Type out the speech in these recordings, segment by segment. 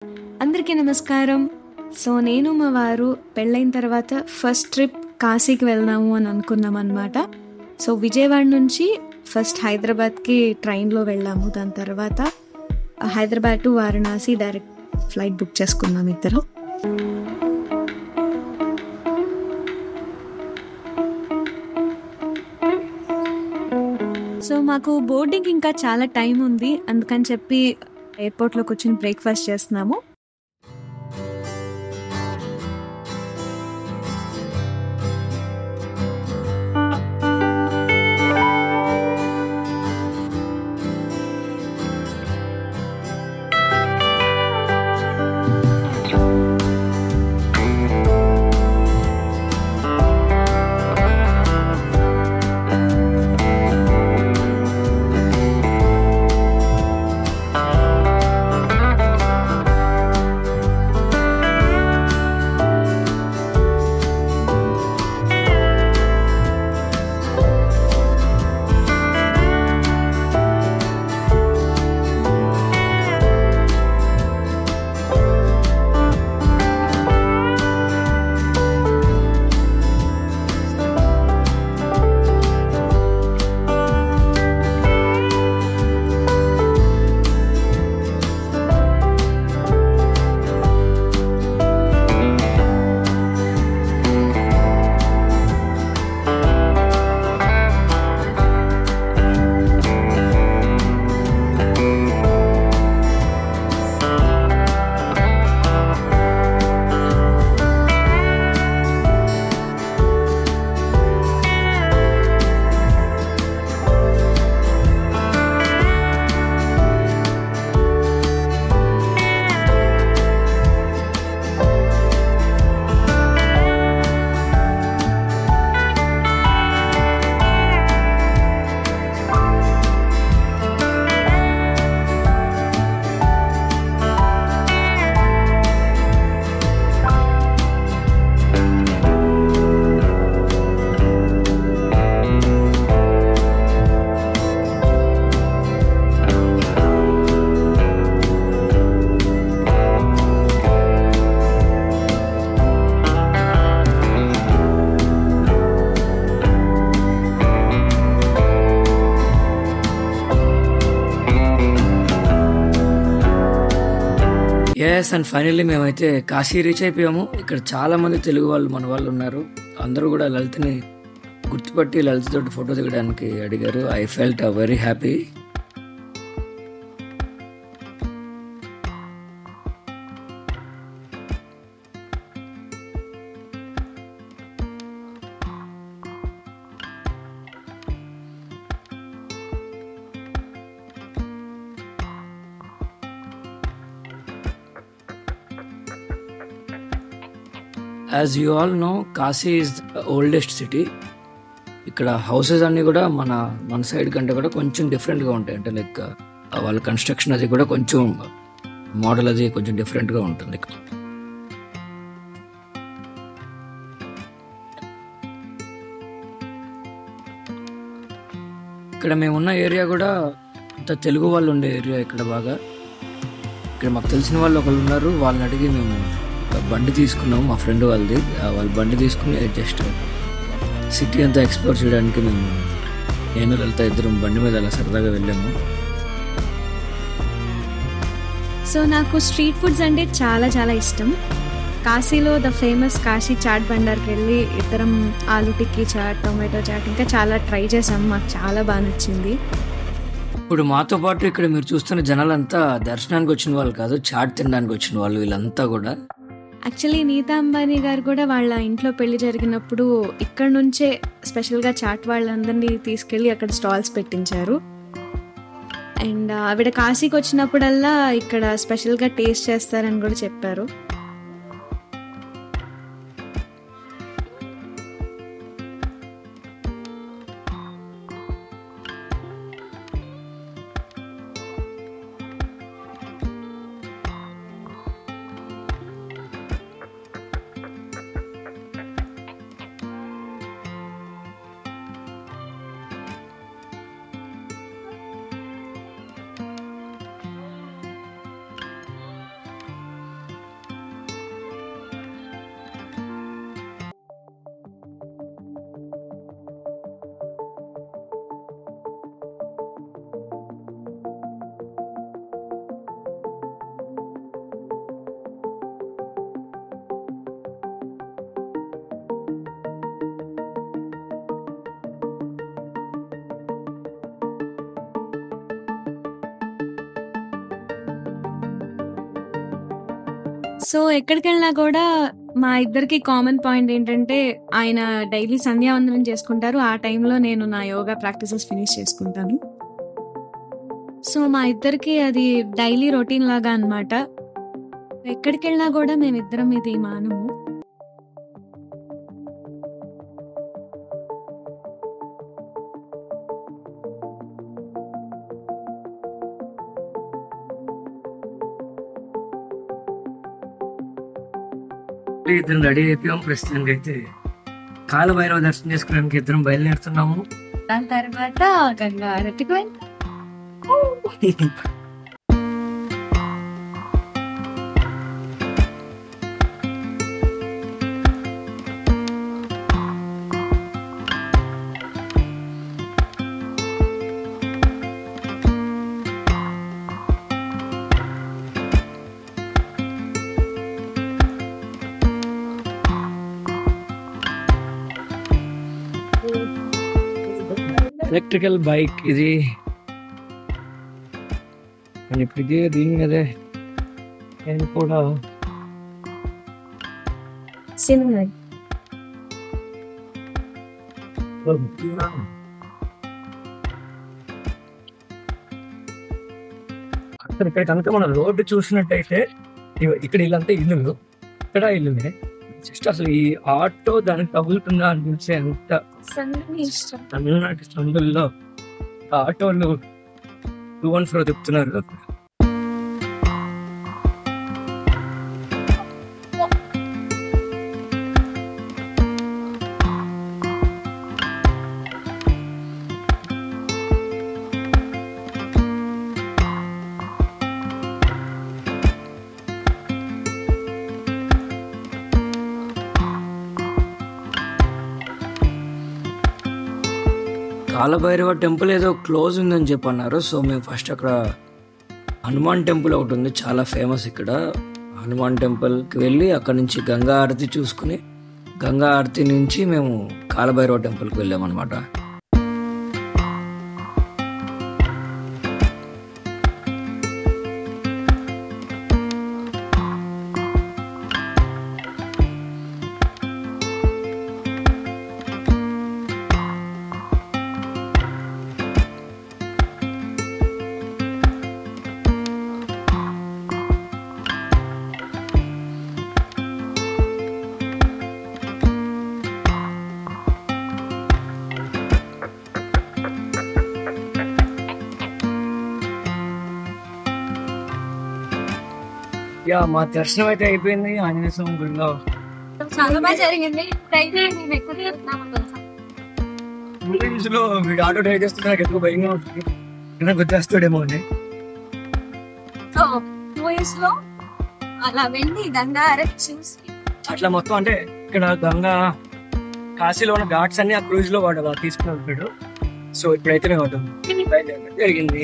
అందరికీ నమస్కారం. సో నేను మా వారు పెళ్ళైన తర్వాత ఫస్ట్ ట్రిప్ కాశీకి వెళ్దాము అని అనుకున్నాం అనమాట. సో విజయవాడ నుంచి ఫస్ట్ హైదరాబాద్కి ట్రైన్లో వెళ్ళాము. దాని తర్వాత Hyderabad to Varanasi direct flight book చేసుకున్నాం ఇద్దరు. సో మాకు బోర్డింగ్ ఇంకా చాలా టైం ఉంది, అందుకని చెప్పి ఎయిర్పోర్ట్లోకి వచ్చి బ్రేక్ఫాస్ట్ చేస్తున్నాము. ఎస్, అండ్ ఫైనల్లీ మేమైతే కాశీ రీచ్ అయిపోయాము. ఇక్కడ చాలా మంది తెలుగు వాళ్ళు మన వాళ్ళు ఉన్నారు. అందరూ కూడా లలిత్ని గుర్తుపట్టి లలిత్ తోటి ఫోటో దిగడానికి అడిగారు. I felt very happy. As you all know, Kashi is the oldest city. ఇక్కడ హౌసెస్ అన్నీ కూడా మన సైడ్ కంటే కూడా కొంచెం డిఫరెంట్గా ఉంటాయి. అంటే లైక్ వాళ్ళ కన్స్ట్రక్షన్ అది కూడా కొంచెం మోడల్ అది కొంచెం డిఫరెంట్గా ఉంటుంది. ఇక్కడ మేమున్న ఏరియా కూడా అంత తెలుగు వాళ్ళు ఉండే ఏరియా. ఇక్కడ బాగా ఇక్కడ మాకు తెలిసిన వాళ్ళు ఒకళ్ళు ఉన్నారు. వాళ్ళని అడిగి మేము బండి తీసుకున్నాము, మా ఫ్రెండ్ వాళ్ళది. వాళ్ళు బండి తీసుకుని జస్ట్ సిటీ అంతా ఎక్స్ప్లోర్ చేయడానికి నేను లలిత ఇద్దరం బండి మీద అలా సరదాగా వెళ్ళాము. సో నాకు స్ట్రీట్ ఫుడ్స్ అంటే చాలా చాలా ఇష్టం. కాశీలో ద ఫేమస్ కాశీ చాట్ బండార్కి వెళ్ళి ఇద్దరం ఆలు టిక్కీ చాట్, టొమాటో చాట్ ఇంకా చాలా ట్రై చేసాం. మాకు చాలా బాగా నచ్చింది. ఇప్పుడు మాతో పాటు ఇక్కడ మీరు చూస్తున్న జనాలంతా దర్శనానికి వచ్చిన వాళ్ళు కాదు, చాట్ తినడానికి వచ్చిన వాళ్ళు. వీళ్ళంతా కూడా యాక్చువల్లీ నీతా అంబానీ గారు కూడా వాళ్ళ ఇంట్లో పెళ్లి జరిగినప్పుడు ఇక్కడ నుంచే స్పెషల్గా చాట్ వాళ్ళందరినీ తీసుకెళ్ళి అక్కడ స్టాల్స్ పెట్టించారు. అండ్ ఆవిడ కాశీకి వచ్చినప్పుడల్లా ఇక్కడ స్పెషల్గా టేస్ట్ చేస్తారని కూడా చెప్పారు. సో ఎక్కడికెళ్ళినా కూడా మా ఇద్దరికి కామన్ పాయింట్ ఏంటంటే ఆయన డైలీ సంధ్యావందనం చేసుకుంటారు. ఆ టైంలో నేను నా యోగా ప్రాక్టీసెస్ ఫినిష్ చేసుకుంటాను. సో మా ఇద్దరికి అది డైలీ రొటీన్ లాగా అన్నమాట. ఎక్కడికెళ్ళినా కూడా మేమిద్దరం ఇది మానము. ఇద్దరం రెడీ అయిపోయాం. ప్రస్తుతానికి అయితే కాలభైరవ దర్శనం చేసుకోవడానికి ఇద్దరం బయలుదేరుతున్నాము. దాని తర్వాత గంగా ఆరతికి వెళ్తాం. ఎలక్ట్రికల్ బైక్ ఇది. ఇప్పుడు ఇదే దీని అదే నేను కూడా అక్కడ కనుక మన రోడ్డు చూసినట్టయితే ఇక్కడ ఇల్లంతా ఇల్లు, ఇక్కడ ఇల్లునే. జస్ట్ అసలు ఈ ఆటో దానికి తగులుతుందా అనిపించే అంత తమిళనాడు సందుల్లో ఆటోలు 214 చెప్తున్నారు. కాలభైరవ టెంపుల్ ఏదో క్లోజ్ ఉందని చెప్పన్నారు. సో మేము ఫస్ట్ అక్కడ హనుమాన్ టెంపుల్ ఒకటి ఉంది, చాలా ఫేమస్ ఇక్కడ. హనుమాన్ టెంపుల్కి వెళ్ళి అక్కడ నుంచి గంగా ఆరతి చూసుకుని, గంగా ఆరతి నుంచి మేము కాలభైరవ టెంపుల్కి వెళ్ళామన్నమాట. మా దర్శనం అయితే అయిపోయింది ఆంజనేయ స్వామి గుడిలో. చాలా బాగా జరిగింది. మీరు ఆటో డ్రైవ్ చేస్తుంటే నాకు ఎక్కువ భయంగా ఉంటుంది, నాకు వచ్చేస్తాడేమో అని. అలా వెళ్ళి గంగా చూసి అట్లా మొత్తం అంటే ఇక్కడ గంగా కాశీలో ఉన్న ఘాట్స్ అన్ని ఆ క్రూజ్ లో వాడు తీసుకుని ఉంటాడు. సో ఇప్పుడైతే మేము జరిగింది.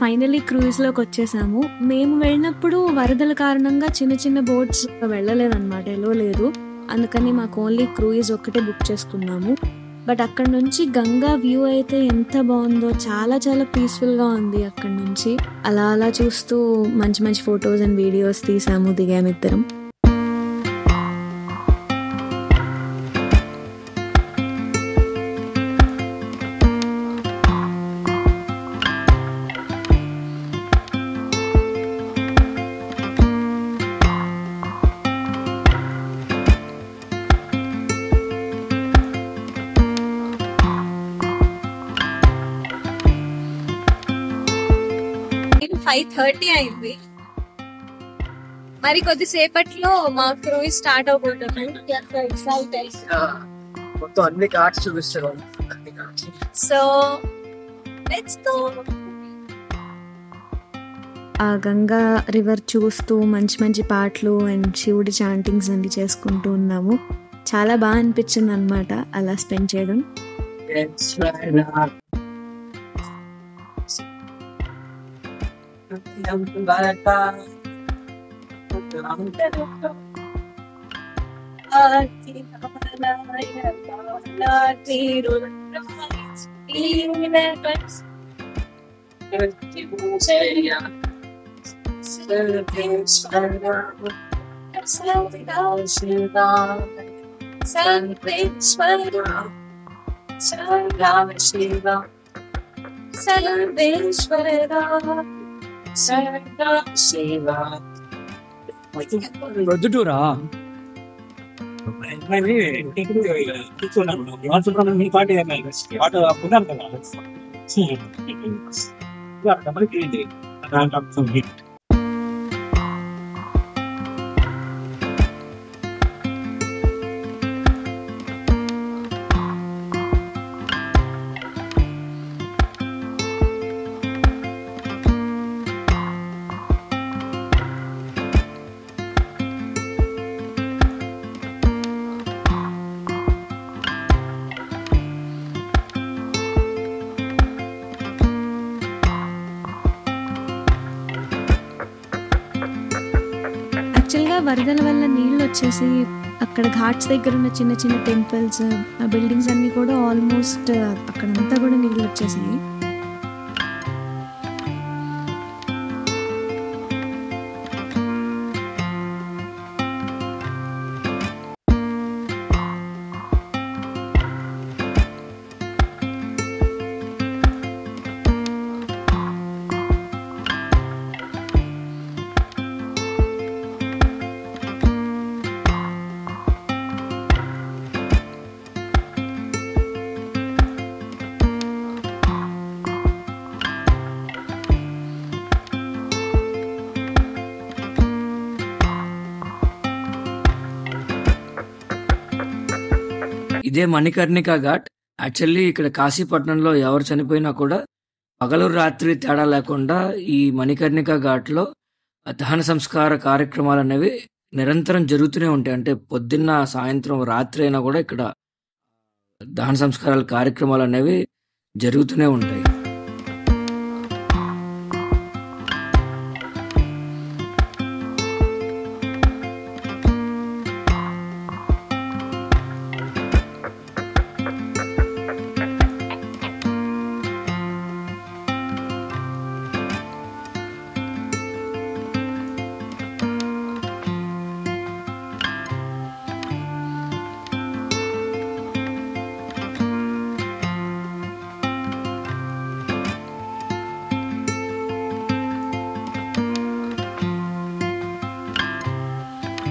ఫైనలీ క్రూజ్లోకి వచ్చేసాము. మేము వెళ్ళినప్పుడు వరదల కారణంగా చిన్న చిన్న బోట్స్ వెళ్ళలేదన్నమాట, ఎలో లేదు. అందుకని మాకు ఓన్లీ క్రూయిజ్ ఒక్కటే బుక్ చేసుకున్నాము. బట్ అక్కడ నుంచి గంగా వ్యూ అయితే ఎంత బాగుందో, చాలా చాలా పీస్ఫుల్గా ఉంది. అక్కడ నుంచి అలా అలా చూస్తూ మంచి మంచి ఫొటోస్ అండ్ వీడియోస్ తీసాము, దిగాము ఇద్దరం. 5:30 అయింది. మరి కొద్దిసేపట్లో మా క్రూయిజ్ స్టార్ట్ అవబోతుంది. మొత్తం అన్ని ఘాట్స్ చూపిస్తారు. So let's go. ఆ గంగా రివర్ చూస్తూ మంచి మంచి పాటలు అండ్ శివుడి చాంటింగ్స్ అన్ని చేసుకుంటూ ఉన్నాము. చాలా బాగా అనిపించింది అనమాట అలా స్పెండ్ చేయడం. ప్రొద్దుటూరా యాక్చువల్గా వరదల వల్ల నీళ్ళు వచ్చేసి అక్కడ ఘాట్స్ దగ్గర ఉన్న చిన్న చిన్న టెంపుల్స్, ఆ బిల్డింగ్స్ అన్ని కూడా ఆల్మోస్ట్ అక్కడంతా కూడా నీళ్ళు వచ్చేసాయి. ఇదే మణికర్ణిక ఘాట్. యాక్చువల్లీ ఇక్కడ కాశీపట్నంలో ఎవరు చనిపోయినా కూడా పగలు రాత్రి తేడా లేకుండా ఈ మణికర్ణిక ఘాట్లో దహన సంస్కార కార్యక్రమాలు అనేవి నిరంతరం జరుగుతూనే ఉంటాయి. అంటే పొద్దున్న సాయంత్రం రాత్రి అయినా కూడా ఇక్కడ దహన సంస్కారాల కార్యక్రమాలు అనేవి జరుగుతూనే ఉంటాయి.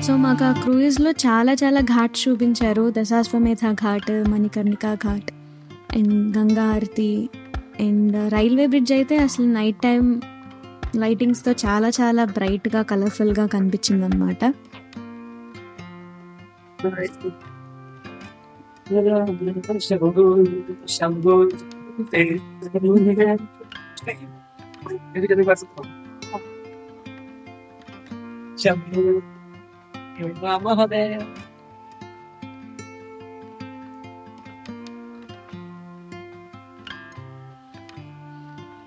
సో మాకు ఆ క్రూయిజ్లో చాలా చాలా ఘాట్స్ చూపించారు. దశాశ్వమేధ ఘాట్, మణికర్ణిక ఘాట్ అండ్ గంగా హారతి అండ్ రైల్వే బ్రిడ్జ్ అయితే అసలు నైట్ టైం లైటింగ్స్తో చాలా చాలా బ్రైట్గా కలర్ఫుల్గా కనిపించింది అనమాట.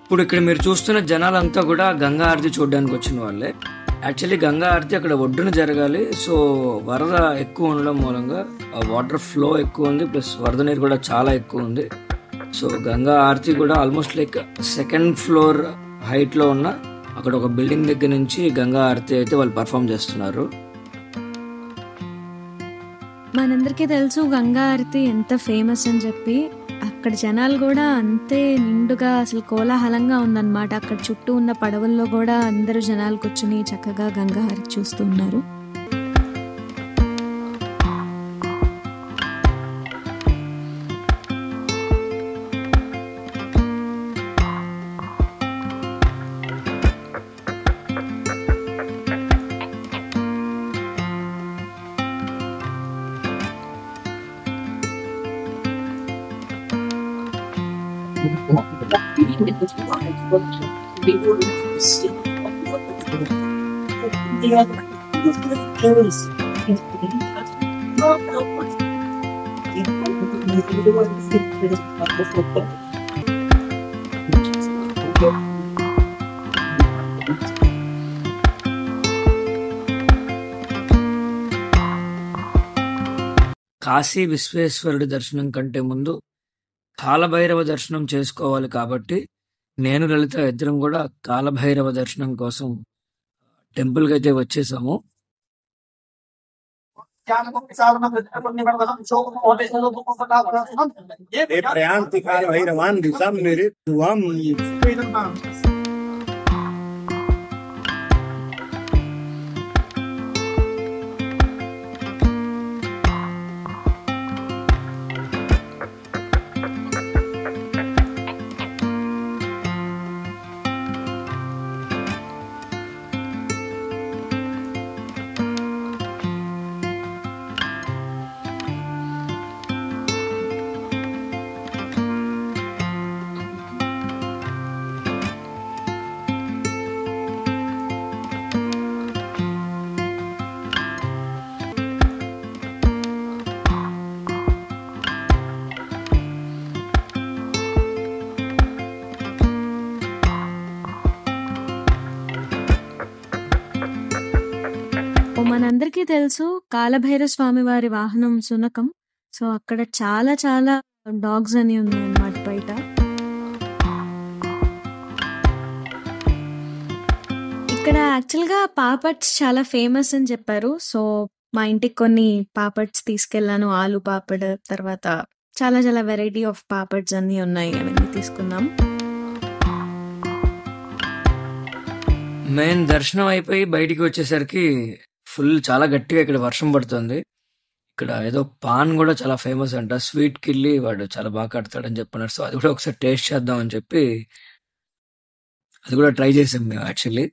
ఇప్పుడు ఇక్కడ మీరు చూస్తున్న జనాలంతా కూడా గంగా హారతి చూడడానికి వచ్చిన వాళ్ళే. యాక్చువల్లీ గంగా హారతి అక్కడ ఒడ్డున జరగాలి. సో వరద ఎక్కువ ఉండడం మూలంగా వాటర్ ఫ్లో ఎక్కువ ఉంది, ప్లస్ వరద నీరు కూడా చాలా ఎక్కువ ఉంది. సో గంగా హారతి కూడా ఆల్మోస్ట్ లైక్ 2nd ఫ్లోర్ హైట్లో ఉన్న అక్కడ ఒక బిల్డింగ్ దగ్గర నుంచి గంగా హారతి అయితే వాళ్ళు పర్ఫామ్ చేస్తున్నారు. మనందరికీ తెలుసు గంగా హారతి ఎంత ఫేమస్ అని చెప్పి. అక్కడ జనాలు కూడా అంతే నిండుగా అసలు కోలాహలంగా ఉందన్నమాట. అక్కడ చుట్టూ ఉన్న పడవల్లో కూడా అందరూ జనాలు కూర్చుని చక్కగా గంగా హారతి చూస్తూ ఉన్నారు. కాశీ విశ్వేశ్వరుడి దర్శనం కంటే ముందు కాలభైరవ దర్శనం చేసుకోవాలి కాబట్టి నేను లలిత ఇద్దరం కూడా కాలభైరవ దర్శనం కోసం టెంపుల్కి అయితే వచ్చేసాము. ये प्रयांति काल भैरवान दिशा मेरे दुआम మనందరికీ తెలుసు కాలభైరవ స్వామి వారి వాహనం సునకం. సో అక్కడ చాలా చాలా డాగ్స్ అని ఉన్నాయి అన్నమాట బయట. ఇక్కడ యాక్చువల్గా పాపడ్స్ చాలా ఫేమస్ అని చెప్పారు. సో మా ఇంటికి కొన్ని పాపడ్స్ తీసుకెళ్ళాను. ఆలు పాపడ్, తర్వాత చాలా చాలా వెరైటీ ఆఫ్ పాపడ్స్ అన్నీ ఉన్నాయి, అవన్నీ తీసుకున్నాం. మెయిన్ దర్శనం అయిపోయి బయటికి వచ్చేసరికి ఫుల్ చాలా గట్టిగా ఇక్కడ వర్షం పడుతుంది. ఇక్కడ ఏదో పాన్ కూడా చాలా ఫేమస్ అంట, స్వీట్ కిల్లి వాడు చాలా బాగా కడతాడని చెప్పన్నారు. సో అది కూడా ఒకసారి టేస్ట్ చేద్దాం అని చెప్పి అది కూడా ట్రై చేసాం మేము యాక్చువల్లీ.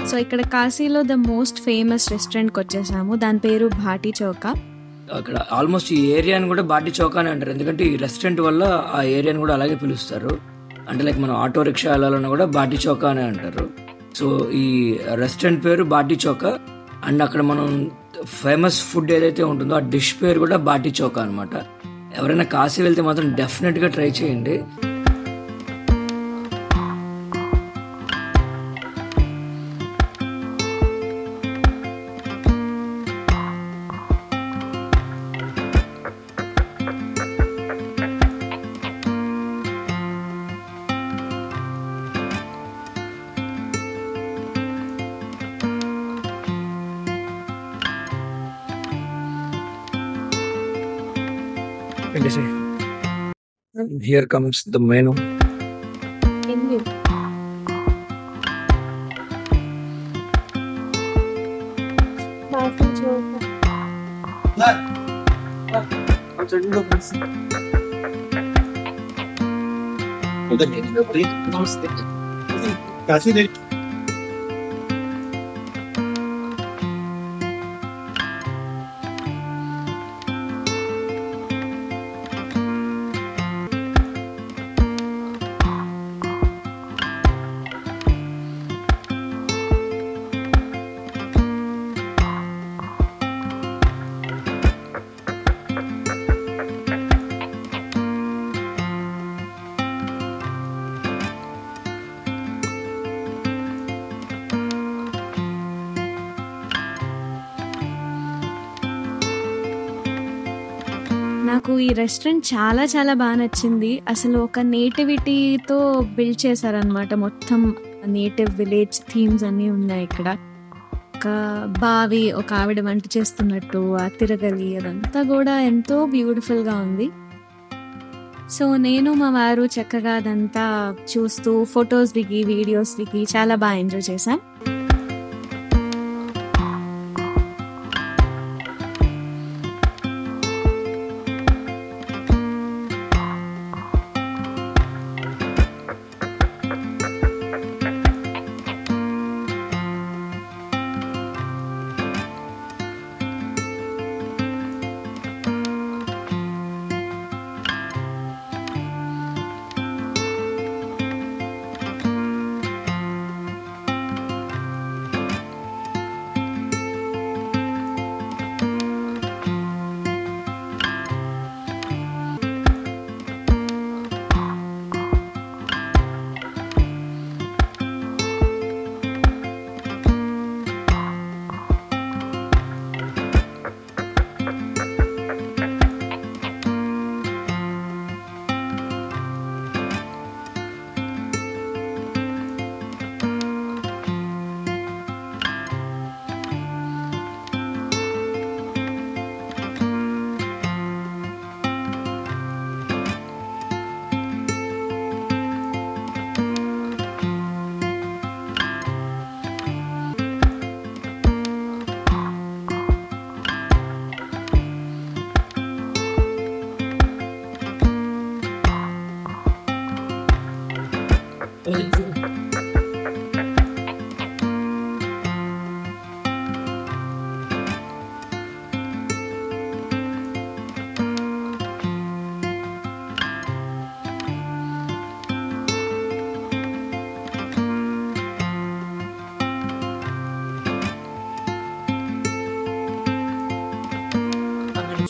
సో ఇక్కడ కాశీలో ద మోస్ట్ ఫేమస్ రెస్టారెంట్కి వచ్చేసాము. దాని పేరు భాటీ చౌకా. అక్కడ ఆల్మోస్ట్ ఈ ఏరియాని కూడా బాటి చౌకా అని అంటారు, ఎందుకంటే ఈ రెస్టారెంట్ వల్ల ఆ ఏరియాని కూడా అలాగే పిలుస్తారు. అంటే లైక్ మనం ఆటో రిక్షా వెళ్ళాలన్నా కూడా బాటి చౌకా అని అంటారు. సో ఈ రెస్టారెంట్ పేరు బాటి చౌకా, అండ్ అక్కడ మనం ఫేమస్ ఫుడ్ ఏదైతే ఉంటుందో ఆ డిష్ పేరు కూడా బాటి చౌకా అనమాట. ఎవరైనా కాశీ వెళ్తే మాత్రం డెఫినెట్గా ట్రై చేయండి. Here comes the menu. నాకు ఈ రెస్టారెంట్ చాలా చాలా బాగా నచ్చింది. అసలు ఒక నేటివిటీతో బిల్డ్ చేశారనమాట. మొత్తం నేటివ్ విలేజ్ థీమ్స్ అన్నీ ఉన్నాయి ఇక్కడ. ఒక బావి, ఒక ఆవిడ వంట చేస్తున్నట్టు, ఆ తిరగలి అదంతా కూడా ఎంతో బ్యూటిఫుల్గా ఉంది. సో నేను మా వారు చక్కగా అదంతా చూస్తూ ఫొటోస్ దిగి వీడియోస్ దిగి చాలా బాగా ఎంజాయ్ చేశాం.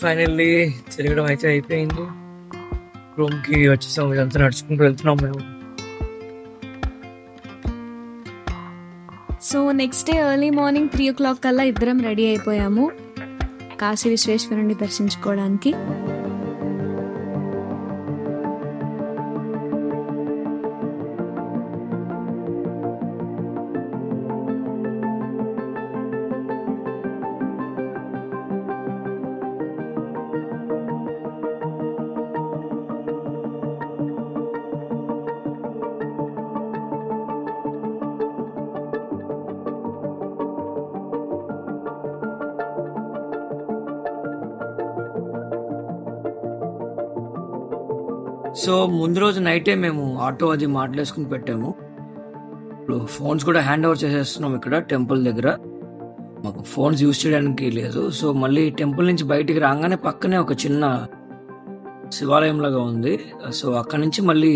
ఫైనల్లీ తిరగడం అయితే అయిపోయింది. రూమ్ కి వచ్చేసాం. ఇదంతా నడుచుకుంటూ వెళ్తున్నాం మేము. So next day early morning 3 o'clock కల్లా ఇద్దరం రెడీ అయిపోయాము కాశీ విశ్వేశ్వరుని దర్శించుకోవడానికి. సో ముందు రోజు నైటే మేము ఆటో అది మాట్లాడుకుని పెట్టాము. ఇప్పుడు ఫోన్స్ కూడా హ్యాండ్ ఓవర్ చేసేస్తున్నాం ఇక్కడ టెంపుల్ దగ్గర. మాకు ఫోన్స్ యూజ్ చేయడానికి లేదు. సో మళ్ళీ టెంపుల్ నుంచి బయటికి రాగానే పక్కనే ఒక చిన్న శివాలయం లాగా ఉంది. సో అక్కడి నుంచి మళ్ళీ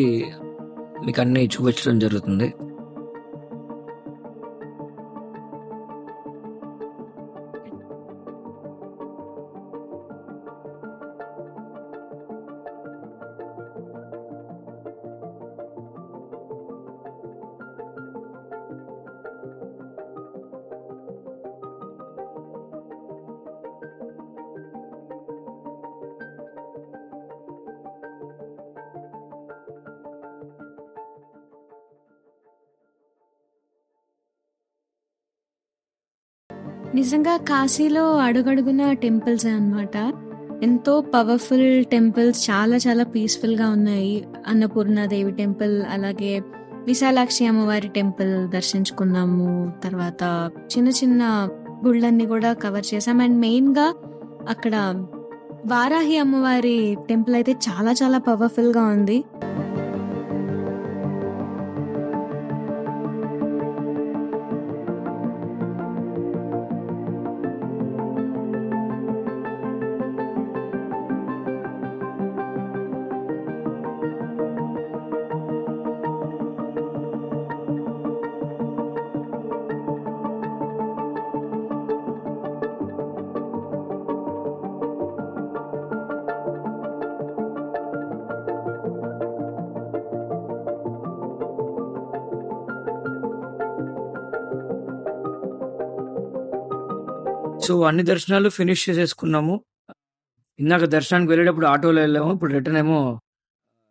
మీకు అన్ని చూపించడం జరుగుతుంది. నిజంగా కాశీలో అడుగడుగున టెంపుల్స్ అన్నమాట. ఎంతో పవర్ఫుల్ టెంపుల్స్, చాలా చాలా పీస్ఫుల్గా ఉన్నాయి. అన్నపూర్ణాదేవి టెంపుల్, అలాగే విశాలాక్షి అమ్మవారి టెంపుల్ దర్శించుకున్నాము. తర్వాత చిన్న చిన్న గుళ్ళన్నీ కూడా కవర్ చేసాం. అండ్ మెయిన్గా అక్కడ వారాహి అమ్మవారి టెంపుల్ అయితే చాలా చాలా పవర్ఫుల్గా ఉంది. సో అన్ని దర్శనాలు ఫినిష్ చేసేసుకున్నాము. ఇందాక దర్శనానికి వెళ్ళేటప్పుడు ఆటోలో వెళ్ళాము, ఇప్పుడు రిటర్న్ ఏమో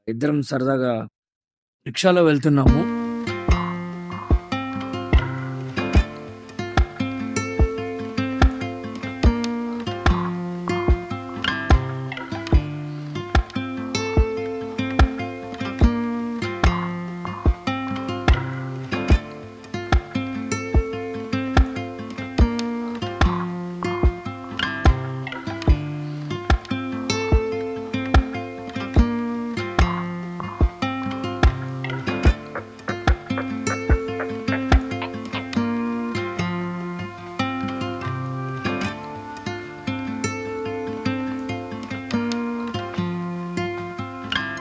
ఇద్దరం సరదాగా రిక్షాలో వెళ్తున్నాము.